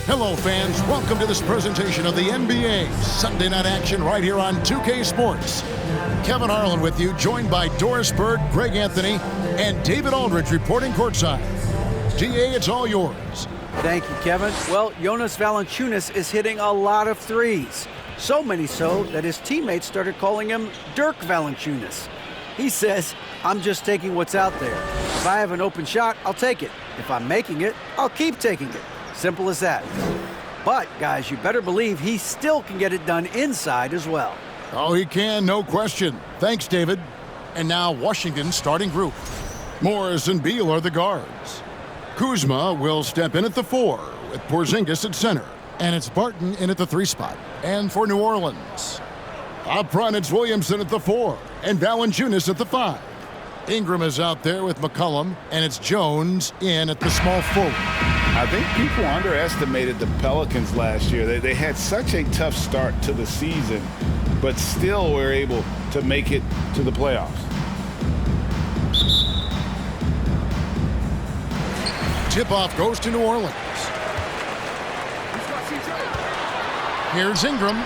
Hello, fans. Welcome to this presentation of the NBA Sunday night action right here on 2K Sports. Kevin Harlan with you, joined by Doris Bird, Greg Anthony, and David Aldridge reporting courtside. DA, it's all yours. Thank you, Kevin. Well, Jonas Valanciunas is hitting a lot of threes. So many so that his teammates started calling him Dirk Valanciunas. He says, I'm just taking what's out there. If I have an open shot, I'll take it. If I'm making it, I'll keep taking it. Simple as that. But, guys, you better believe he still can get it done inside as well. Oh, he can, no question. Thanks, David. And now Washington's starting group. Morris and Beal are the guards. Kuzma will step in at the 4 with Porzingis at center. And it's Barton in at the 3 spot. And for New Orleans, up front it's Williamson at the 4 and Valanciunas at the 5. Ingram is out there with McCollum, and it's Jones in at the small forward. I think people underestimated the Pelicans last year. They had such a tough start to the season, but still were able to make it to the playoffs. Tip-off goes to New Orleans. Here's Ingram.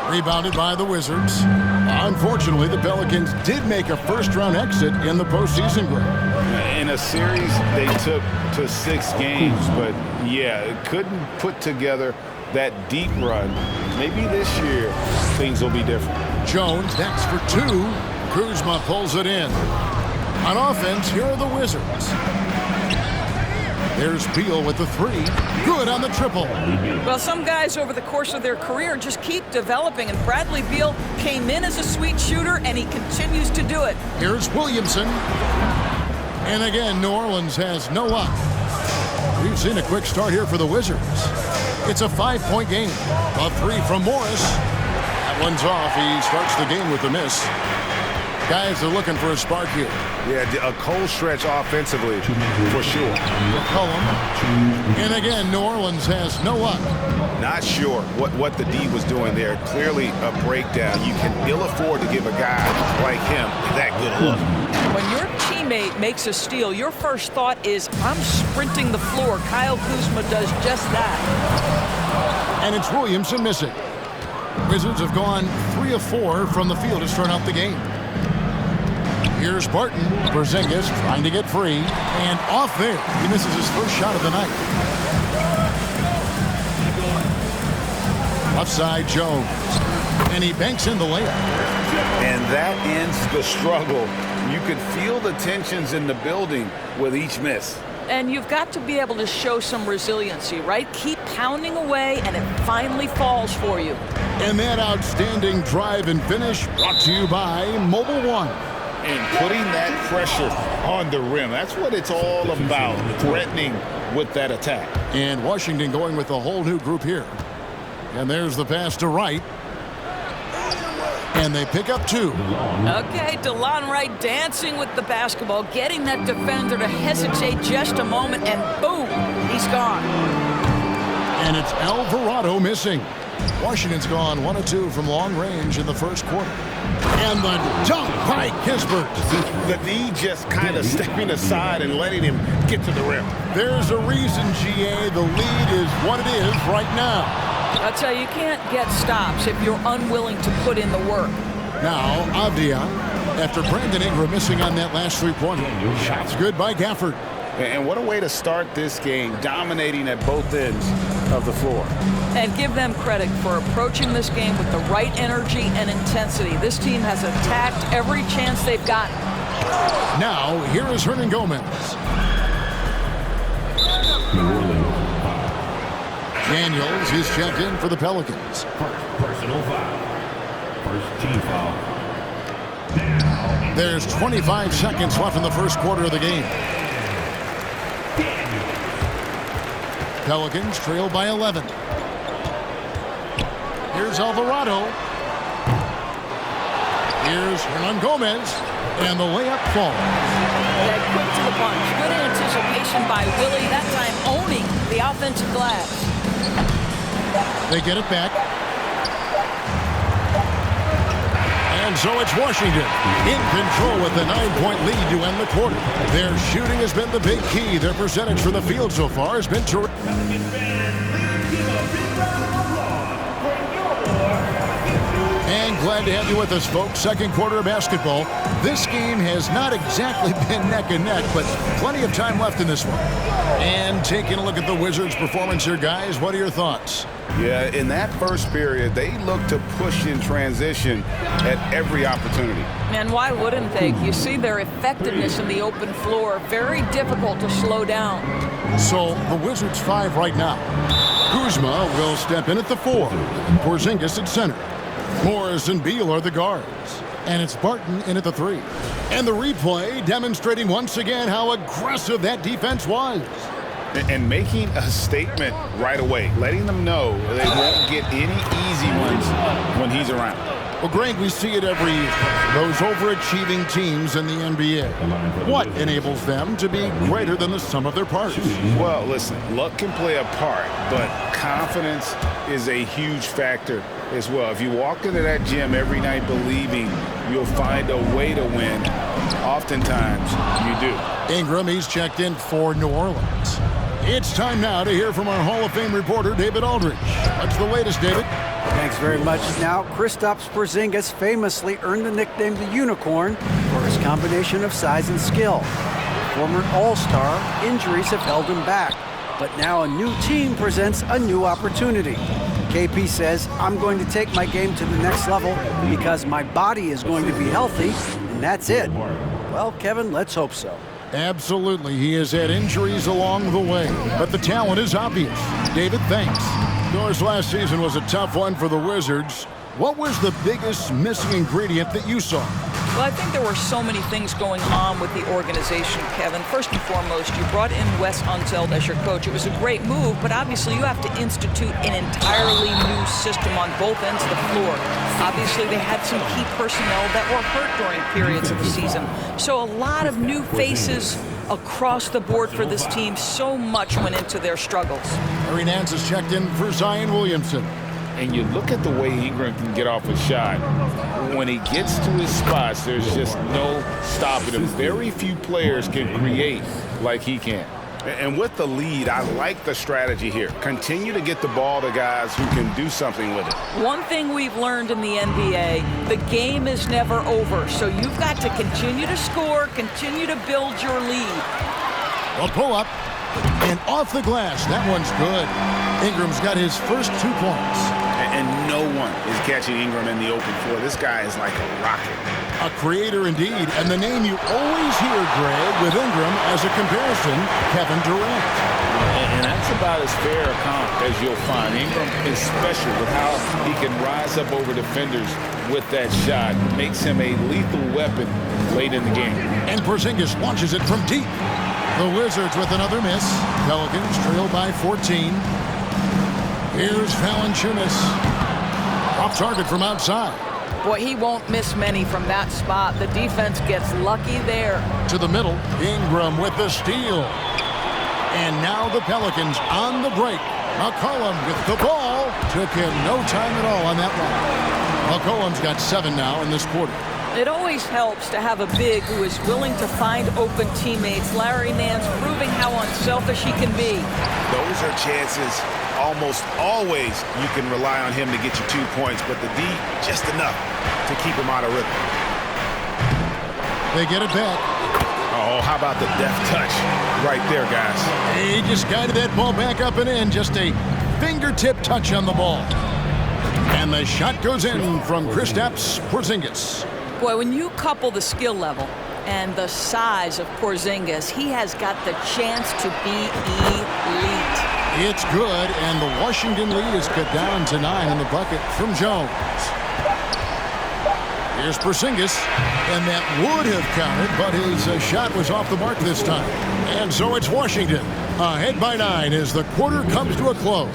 Rebounded by the Wizards. Unfortunately, the Pelicans did make a first-round exit in the postseason, Greg. In a series they took to 6 games, but yeah, it couldn't put together that deep run. Maybe this year things will be different. Jones next for 2. Kuzma pulls it in. On offense, here are the Wizards. There's Beal with the 3. Good on the triple. Well, some guys over the course of their career just keep developing, and Bradley Beal came in as a sweet shooter, and he continues to do it. Here's Williamson. And again, New Orleans has no luck. We've seen a quick start here for the Wizards. It's a 5-point game. A 3 from Morris. That one's off. He starts the game with a miss. Guys are looking for a spark here. Yeah, a cold stretch offensively, for sure. McCollum. And again, New Orleans has no luck. Not sure what the D was doing there. Clearly a breakdown. You can ill afford to give a guy like him that good a look. When your teammate makes a steal, your first thought is, I'm sprinting the floor. Kyle Kuzma does just that. And it's Williamson missing. Wizards have gone 3 of 4 from the field to start out the game. Here's Barton. Porzingis trying to get free. And off there. He misses his first shot of the night. Left side, Jones. And he banks in the layup. And that ends the struggle. You could feel the tensions in the building with each miss. And you've got to be able to show some resiliency, right? Keep pounding away, and it finally falls for you. And that outstanding drive and finish brought to you by Mobile One. And putting that pressure on the rim. That's what it's all about, threatening with that attack. And Washington going with a whole new group here. And there's the pass to Wright. And they pick up 2. Okay, DeLon Wright dancing with the basketball, getting that defender to hesitate just a moment, and boom, he's gone. And it's Alvarado missing. Washington's gone 1 of 2 from long range in the first quarter. And the dunk by Kispert. The D just kind of stepping aside and letting him get to the rim. There's a reason, GA, the lead is what it is right now. I'll tell you, you can't get stops if you're unwilling to put in the work. Now, Avdia, after Brandon Ingram missing on that last 3-pointer. Shots good by Gafford. And what a way to start this game, dominating at both ends of the floor. And give them credit for approaching this game with the right energy and intensity. This team has attacked every chance they've gotten. Now, here is Hernan Gomez. Daniels is checked in for the Pelicans. Personal foul. First team foul. There's 25 seconds left in the first quarter of the game. Pelicans trail by 11. Here's Alvarado. Here's Hernan Gomez. And the layup falls. Yeah, quick to the punch. Good anticipation by Willie. That time owning the offensive glass. They get it back. And so it's Washington in control with the 9-point lead to end the quarter. Their shooting has been the big key. Their percentage from the field so far has been terrific. And glad to have you with us, folks. Second quarter of basketball. This game has not exactly been neck and neck, but plenty of time left in this one. And taking a look at the Wizards' performance here, guys, what are your thoughts? Yeah, in that first period, they looked to push in transition at every opportunity. And why wouldn't they? You see their effectiveness in the open floor. Very difficult to slow down. So the Wizards 5 right now. Kuzma will step in at the 4. Porzingis at center. Morris and Beal are the guards. And it's Barton in at the 3. And the replay demonstrating once again how aggressive that defense was. And making a statement right away, letting them know they won't get any easy ones when he's around. Well, Greg, we see it every year. Those overachieving teams in the NBA. What enables them to be greater than the sum of their parts? Well, listen, luck can play a part, but confidence is a huge factor as well. If you walk into that gym every night believing you'll find a way to win, oftentimes you do. Ingram, he's checked in for New Orleans. It's time now to hear from our Hall of Fame reporter, David Aldridge. What's the latest, David? Thanks very much. Now, Kristaps Porzingis famously earned the nickname the Unicorn for his combination of size and skill. Former All-Star, injuries have held him back. But now a new team presents a new opportunity. KP says, I'm going to take my game to the next level because my body is going to be healthy, and that's it. Well, Kevin, let's hope so. Absolutely. He has had injuries along the way, but the talent is obvious. David, thanks. Of course, last season was a tough one for the Wizards. What was the biggest missing ingredient that you saw? Well, I think there were so many things going on with the organization, Kevin. First and foremost, you brought in Wes Unseld as your coach. It was a great move, but obviously you have to institute an entirely new system on both ends of the floor. Obviously, they had some key personnel that were hurt during periods of the season. So a lot of new faces across the board for this team. So much went into their struggles. Harry Nance has checked in for Zion Williamson. And you look at the way Ingram can get off a shot. When he gets to his spots, there's just no stopping him. Very few players can create like he can. And with the lead, I like the strategy here. Continue to get the ball to guys who can do something with it. One thing we've learned in the NBA, the game is never over. So you've got to continue to score, continue to build your lead. A pull-up, and off the glass. That one's good. Ingram's got his first 2 points. And no one is catching Ingram in the open floor. This guy is like a rocket. A creator indeed, and the name you always hear, Greg, with Ingram as a comparison, Kevin Durant. And that's about as fair a comp as you'll find. Ingram is special with how he can rise up over defenders with that shot. Makes him a lethal weapon late in the game. And Porzingis launches it from deep. The Wizards with another miss. Pelicans trail by 14. Here's Valanciunas. Off target from outside. Boy, he won't miss many from that spot. The defense gets lucky there. To the middle, Ingram with the steal. And now the Pelicans on the break. McCollum with the ball. Took him no time at all on that one. McCollum's got 7 now in this quarter. It always helps to have a big who is willing to find open teammates. Larry Nance proving how unselfish he can be. Those are chances almost always you can rely on him to get you 2 points, but the D, just enough to keep him out of rhythm. They get it back. Oh, how about the deft touch right there, guys? He just guided that ball back up and in. Just a fingertip touch on the ball. And the shot goes in from Kristaps Porzingis. Boy, when you couple the skill level and the size of Porzingis, he has got the chance to be elite. It's good, and the Washington lead is cut down to 9 in the bucket from Jones. Here's Porzingis, and that would have counted, but his shot was off the mark this time. And so it's Washington, ahead by 9 as the quarter comes to a close.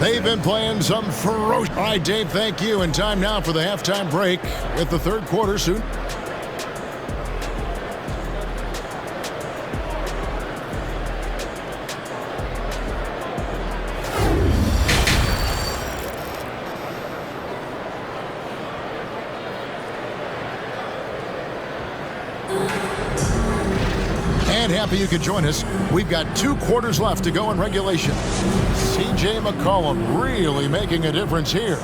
They've been playing some ferocious. All right, Dave, thank you. And time now for the halftime break with the third quarter soon. And happy you could join us. We've got 2 quarters left to go in regulation. C.J. McCollum really making a difference here.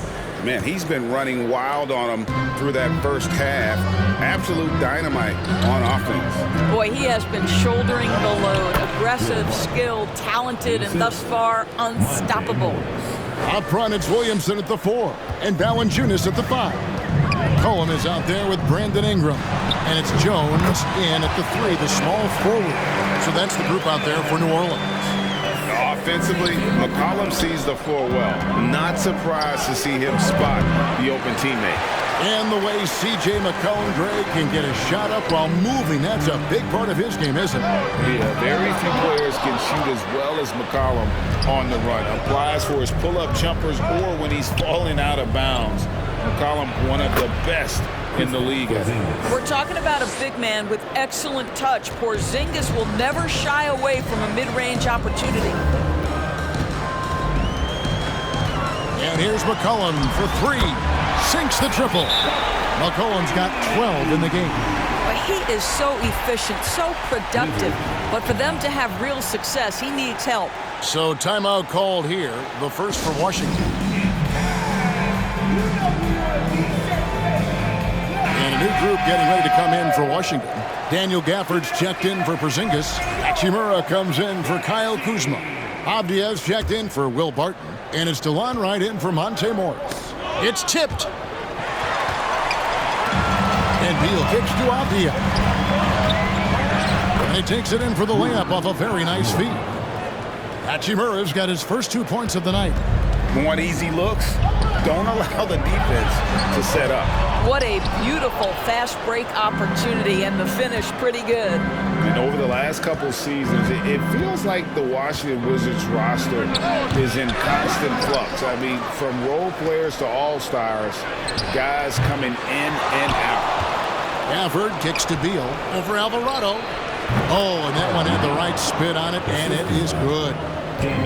Man, he's been running wild on him through that first half. Absolute dynamite on offense. Boy, he has been shouldering the load. Aggressive, skilled, talented, and thus far unstoppable. Up front, it's Williamson at the 4 and Valanciunas at the 5. Cullum is out there with Brandon Ingram. And it's Jones in at the 3, the small forward. So that's the group out there for New Orleans. Offensively, McCollum sees the floor well. Not surprised to see him spot the open teammate. And the way C.J. McCollum-Gray can get a shot up while moving, that's a big part of his game, isn't it? Yeah, very few players can shoot as well as McCollum on the run. Applies for his pull-up jumpers or when he's falling out of bounds. McCollum, one of the best in the league. We're talking about a big man with excellent touch. Porzingis will never shy away from a mid-range opportunity. And here's McCollum for 3. Sinks the triple. McCollum's got 12 in the game. But he is so efficient, so productive. But for them to have real success, he needs help. So timeout called here, the first for Washington. And a new group getting ready to come in for Washington. Daniel Gafford's checked in for Porzingis. Hachimura comes in for Kyle Kuzma. Abdia's checked in for Will Barton. And it's DeLon Wright in for Monte Morris. It's tipped. And Beal kicks to Abdia. And he takes it in for the layup off a very nice feed. Hachimura's got his first 2 points of the night. Want easy looks? Don't allow the defense to set up. What a beautiful fast break opportunity, and the finish pretty good. And over the last couple seasons, it feels like the Washington Wizards roster is in constant flux. I mean, from role players to all-stars, guys coming in and out. Gafford kicks to Beal over Alvarado. Oh, and that one had the right spin on it, and it is good.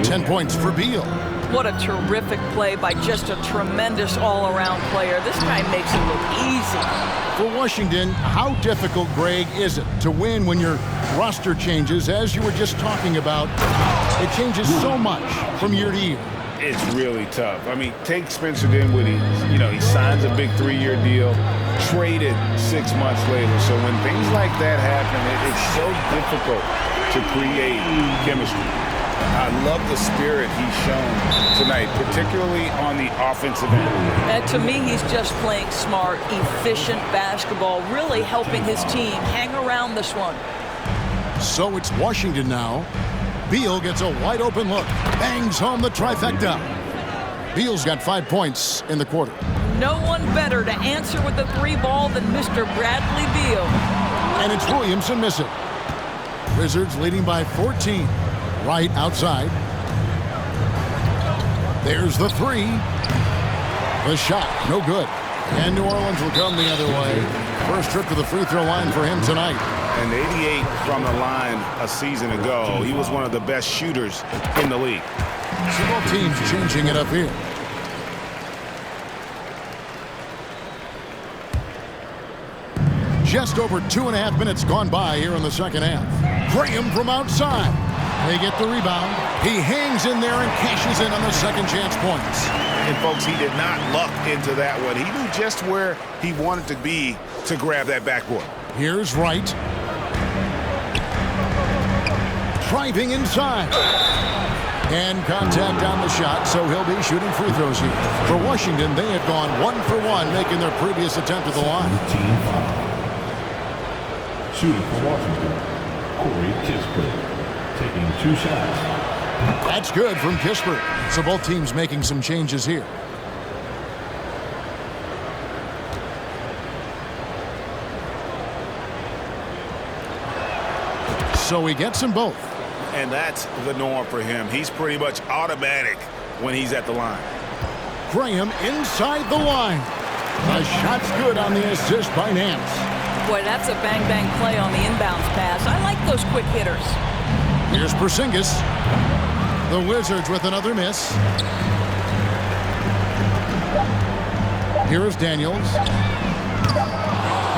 10 points for Beal. What a terrific play by just a tremendous all-around player. This guy makes it look easy. For Washington, how difficult, Greg, is it to win when your roster changes, as you were just talking about? It changes so much from year to year. It's really tough. I mean, take Spencer Dinwiddie. He signs a big 3-year deal, traded 6 months later. So when things like that happen, it's so difficult to create chemistry. I love the spirit he's shown tonight, particularly on the offensive end. And to me, he's just playing smart, efficient basketball, really helping his team hang around this one. So it's Washington now. Beal gets a wide open look, bangs home the trifecta. Beal's got 5 points in the quarter. No one better to answer with the 3 ball than Mr. Bradley Beal. And it's Williamson missing. Wizards leading by 14. Right outside. There's the 3. The shot, no good. And New Orleans will come the other way. First trip to the free throw line for him tonight. And 88 from the line a season ago. He was one of the best shooters in the league. So both teams changing it up here. Just over 2.5 minutes gone by here in the second half. Graham from outside. They get the rebound. He hangs in there and cashes in on the second chance points. And folks, he did not luck into that one. He knew just where he wanted to be to grab that backboard. Here's Wright. Driving inside. And contact on the shot, so he'll be shooting free throws here. For Washington, they have gone 1 for 1, making their previous attempt at the line. Team foul. Shooting for Washington, Corey Kispert, taking 2 shots. That's good from Kispert. So both teams making some changes here. So he gets them both. And that's the norm for him. He's pretty much automatic when he's at the line. Graham inside the line. The shot's good on the assist by Nance. Boy, that's a bang-bang play on the inbounds pass. I like those quick hitters. Here's Porzingis. The Wizards with another miss. Here is Daniels.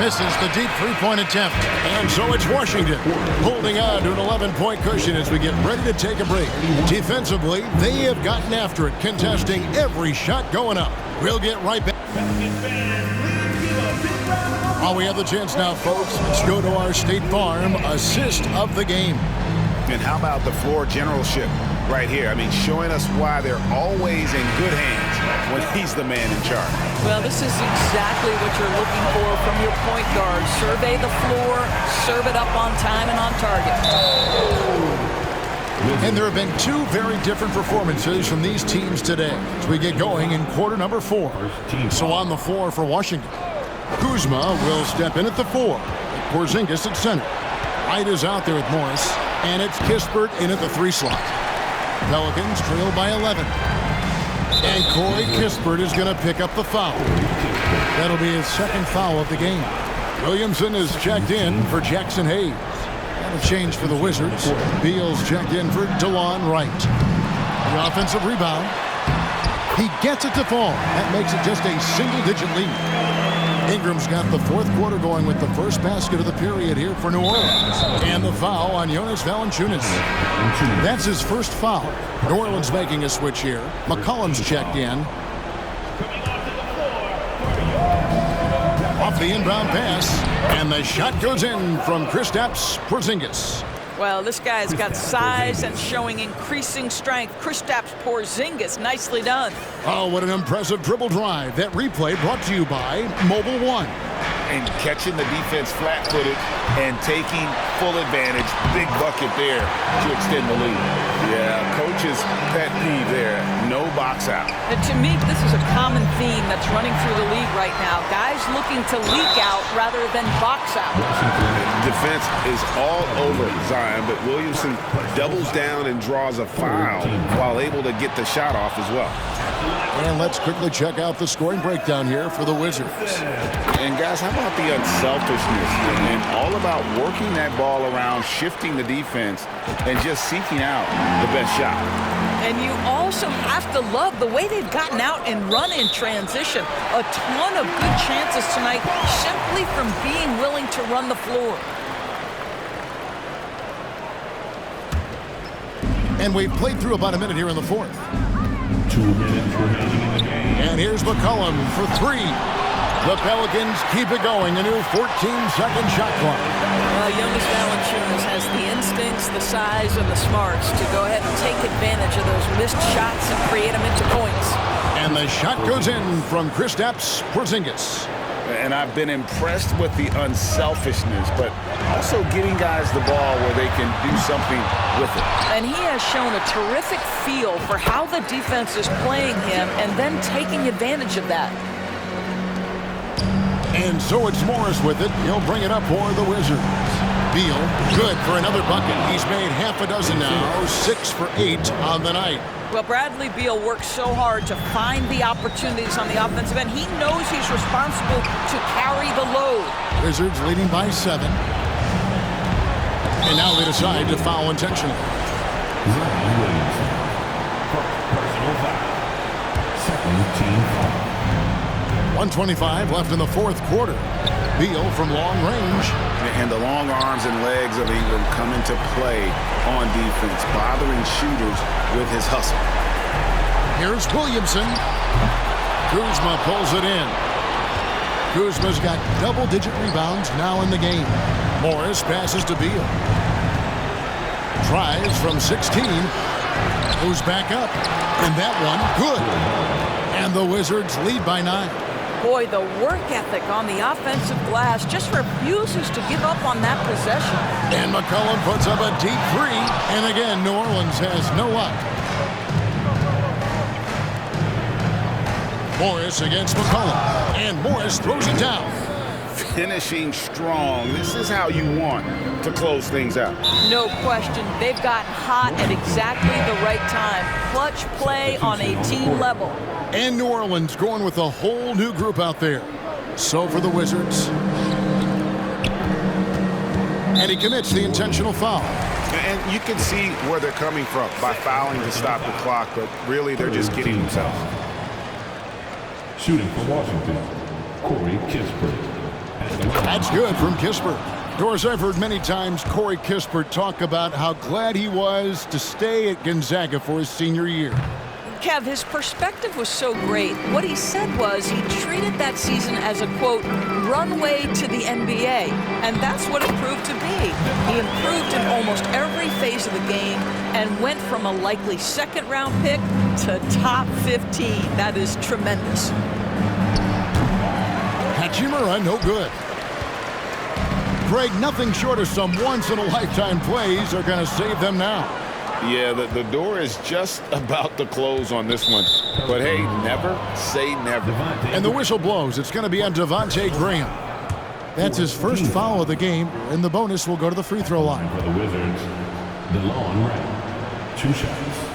Misses the deep three-point attempt. And so it's Washington holding on to an 11-point cushion as we get ready to take a break. Defensively, they have gotten after it, contesting every shot going up. We'll get right back. While we have the chance now, folks, let's go to our State Farm assist of the game. And how about the floor generalship right here? I mean, showing us why they're always in good hands when he's the man in charge. Well, this is exactly what you're looking for from your point guard. Survey the floor, serve it up on time and on target. And there have been two very different performances from these teams today as we get going in quarter number 4. So on the floor for Washington, Kuzma will step in at the 4. Porzingis at center. White is out there with Morris, and it's Kispert in at the 3 slot. Pelicans trail by 11. And Corey Kispert is going to pick up the foul. That'll be his second foul of the game. Williamson is checked in for Jackson Hayes. And a change for the Wizards. Beal's checked in for DeLon Wright. The offensive rebound. He gets it to fall. That makes it just a single-digit lead. Ingram's got the fourth quarter going with the first basket of the period here for New Orleans. And the foul on Jonas Valanciunas. That's his first foul. New Orleans making a switch here. McCollum's checked in. Off the inbound pass. And the shot goes in from Kristaps Porzingis. Well, this guy's got size and showing increasing strength. Kristaps Porzingis, nicely done. Oh, what an impressive dribble drive. That replay brought to you by Mobile One. And catching the defense flat-footed and taking full advantage. Big bucket there to extend the lead. Yeah, coach's pet peeve there. No box out. And to me, this is a common theme that's running through the league right now. Guys looking to leak out rather than box out. Defense is all over Zion, but Williamson doubles down and draws a foul while able to get the shot off as well. And let's quickly check out the scoring breakdown here for the Wizards. And guys, how about the unselfishness and all about working that ball around, shifting the defense, and just seeking out the best shot. And you also have to love the way they've gotten out and run in transition. A ton of good chances tonight simply from being willing to run the floor. And we've played through about a minute here in the fourth. 2 minutes remaining in the game. And here's McCollum for 3. The Pelicans keep it going. A new 14-second shot clock. Well, Jonas Valanciunas has the instincts, the size, and the smarts to go ahead and take advantage of those missed shots and create them into points. And the shot goes in from Kristaps Porzingis. And I've been impressed with the unselfishness, but also getting guys the ball where they can do something with it. And he has shown a terrific feel for how the defense is playing him and then taking advantage of that. And so it's Morris with it. He'll bring it up for the Wizards. Beal, good for another bucket. He's made half a dozen now, 6 for 8 on the night. Well, Bradley Beal works so hard to find the opportunities on the offensive end. He knows he's responsible to carry the load. Wizards leading by 7. And now they decide to foul intentionally. Zion Williamson. Personal foul. Second team foul. 1:25 left in the fourth quarter. Beal from long range. And the long arms and legs of Ingram come into play on defense, bothering shooters with his hustle. Here's Williamson. Kuzma pulls it in. Kuzma's got double-digit rebounds now in the game. Morris passes to Beal. Tries from 16. Goes back up. And that one, good. And the Wizards lead by 9. Boy, the work ethic on the offensive glass just refuses to give up on that possession. And McCollum puts up a deep 3. And again, New Orleans has no luck. Morris against McCollum. And Morris throws it down. Finishing strong. This is how you want to close things out. No question. They've gotten hot at exactly the right time. Clutch play on a team level. And New Orleans going with a whole new group out there. So for the Wizards. And he commits the intentional foul. And you can see where they're coming from by fouling to stop the clock, but really they're just kidding themselves. Shooting for Washington, Corey Kispert. That's good from Kispert. Doris, I've heard many times Corey Kispert talk about how glad he was to stay at Gonzaga for his senior year. Kev, his perspective was so great. What he said was he treated that season as a, quote, runway to the NBA. And that's what it proved to be. He improved in almost every phase of the game and went from a likely second-round pick to top 15. That is tremendous. Hachimura, no good. Greg, nothing short of some once-in-a-lifetime plays are going to save them now. Yeah, the door is just about to close on this one. But, hey, never say never. And the whistle blows. It's going to be on Devontae Graham. That's his first foul of the game, and the bonus will go to the free throw line. For the Wizards, DeLon Wright. 2 shots.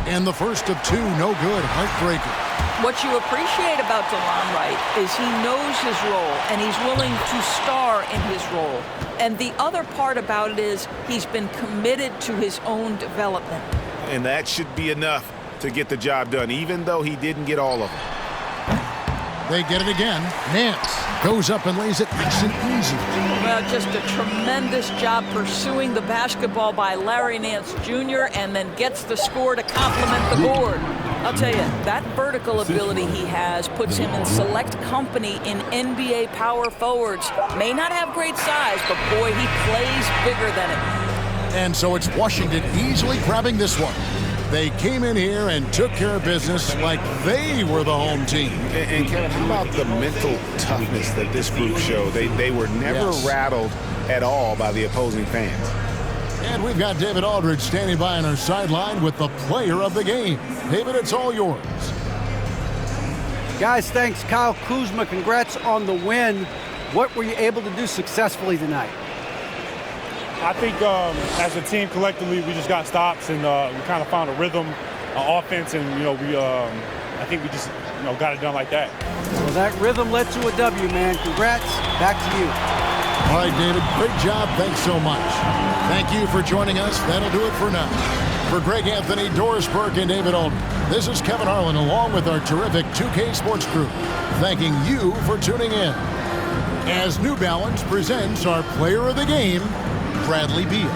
And the first of 2, no good. Heartbreaker. What you appreciate about DeLon Wright is he knows his role, and he's willing to star in his role. And the other part about it is he's been committed to his own development. And that should be enough to get the job done, even though he didn't get all of them. They get it again. Nance goes up and lays it nice and easy. Well, just a tremendous job pursuing the basketball by Larry Nance Jr. and then gets the score to complement the board. I'll tell you, that vertical ability he has puts him in select company in NBA power forwards. May not have great size, but boy, he plays bigger than it. And so it's Washington easily grabbing this one. They came in here and took care of business like they were the home team. And Kevin, how about the mental toughness that this group showed? They were never rattled at all by the opposing fans. And we've got David Aldridge standing by on our sideline with the player of the game. David, it's all yours. Guys, thanks. Kyle Kuzma, congrats on the win. What were you able to do successfully tonight? I think as a team collectively, we just got stops and we kind of found a rhythm, offense, and I think we just got it done like that. Well, that rhythm led to a W, man. Congrats. Back to you. All right, David, great job. Thanks so much. Thank you for joining us. That'll do it for now. For Greg Anthony, Doris Burke, and David Aldridge, this is Kevin Harlan along with our terrific 2K Sports crew, thanking you for tuning in. As New Balance presents our player of the game, Bradley Beal.